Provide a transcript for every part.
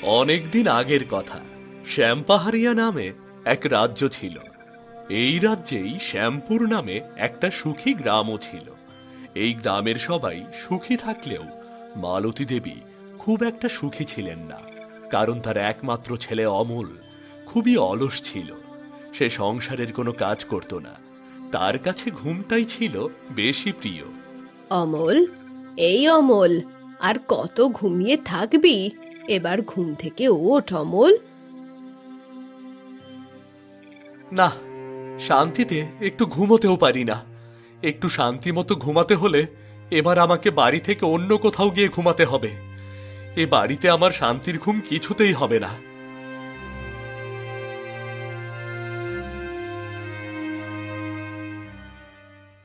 অনেকদিন আগের কথা। শ্যামপাহাড়িয়া নামে এক রাজ্য ছিল। এই রাজ্যেই শ্যামপুর নামে একটা সুখী গ্রামও ছিল। এই গ্রামের সবাই সুখী থাকলেও মালতী দেবী খুব একটা সুখী ছিলেন না, কারণ তার একমাত্র ছেলে অমল খুবই অলস ছিল। সে সংসারের কোনো কাজ করত না, তার কাছে ঘুমটাই ছিল বেশি প্রিয়। অমল, এই অমল, আর কত ঘুমিয়ে থাকবি? এবার ঘুম থেকে ওঠ অমল। না, শান্তিতে একটু ঘুমোতেও পারি না। একটু শান্তি মতো ঘুমাতে হলে এবার আমাকে বাড়ি থেকে অন্য কোথাও গিয়ে ঘুমাতে হবে। এ বাড়িতে আমার শান্তির ঘুম কিছুতেই হবে না।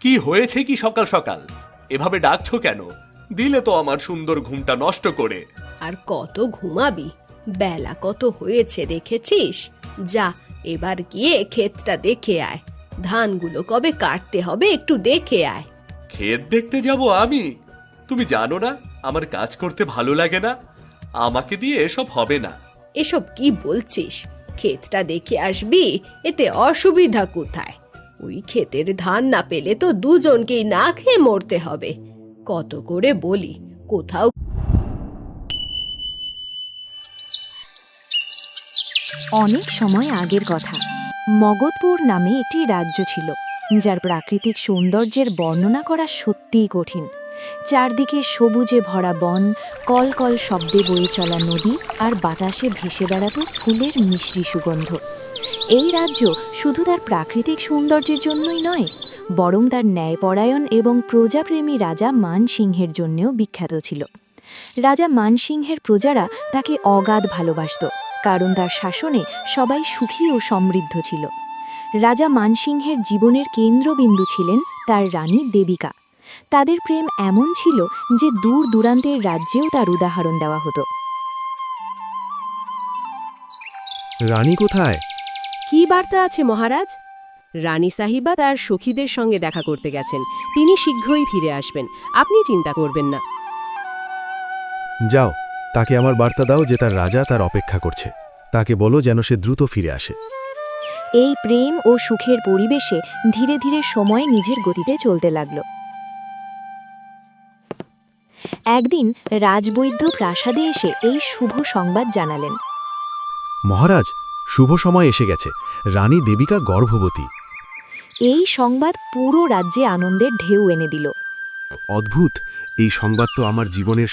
কি হয়েছে কি সকাল সকাল এভাবে ডাকছো কেন? দিলে তো আমার সুন্দর ঘুমটা নষ্ট করে। আর কত ঘুমাবি? বেলা কত হয়েছে দেখেছিস? যা, এবার গিয়ে ক্ষেতটা দেখে আয়। ধানগুলো কবে কাটতে হবে একটু দেখে আয়। ক্ষেত দেখতে যাব আমি? তুমি জানো না আমার কাজ করতে ভালো লাগে না। আমাকে দিয়ে এসব হবে না। এসব কি বলছিস? ক্ষেতটা দেখে আসবি, এতে অসুবিধা কোথায়? ওই ক্ষেতের ধান না পেলে তো দুজনকেই না খেয়ে মরতে হবে। কত করে বলি, কোথাও। অনেক সময় আগের কথা। মগধপুর নামে একটি রাজ্য ছিল, যার প্রাকৃতিক সৌন্দর্যের বর্ণনা করা সত্যিই কঠিন। চারদিকে সবুজে ভরা বন, কল কল শব্দে বয়ে চলা নদী, আর বাতাসে ভেসে বেড়াত ফুলের মিষ্টি সুগন্ধ। এই রাজ্য শুধু তার প্রাকৃতিক সৌন্দর্যের জন্যই নয়, বরং তার ন্যায়পরায়ণ এবং প্রজাপ্রেমী রাজা মানসিংহের জন্যও বিখ্যাত ছিল। রাজা মানসিংহের প্রজারা তাকে অগাধ ভালোবাসত, কারণ তার শাসনে সবাই সুখী ও সমৃদ্ধ ছিল। রাজা মানসিংহের জীবনের কেন্দ্রবিন্দু ছিলেন তার রানী দেবিকা। তাদের প্রেম এমন ছিল যে দূর দূরান্তের রাজ্যেও তার উদাহরণ দেওয়া হতো। রানী কোথায়? কি বার্তা আছে মহারাজ? রানী সাহিবা তার সখীদের সঙ্গে দেখা করতে গেছেন। তিনি শীঘ্রই ফিরে আসবেন, আপনি চিন্তা করবেন না। যাও, তাকে আমার বার্তা দাও যে তার রাজা তার অপেক্ষা করছে। তাকে বলো যেন সে দ্রুত ফিরে আসে। এই প্রেম ও সুখের পরিবেশে ধীরে ধীরে সময় নিজের গতিতে চলতে লাগল। একদিন রাজবৈদ্য প্রাসাদে এসে এই শুভ সংবাদ জানালেন। মহারাজ, শুভ সময় এসে গেছে। রানী দেবিকা গর্ভবতী। এই সংবাদ পুরো রাজ্যে আনন্দের ঢেউ এনে দিল। অদ্ভুত! এই সংবাদ তো আমার জীবনের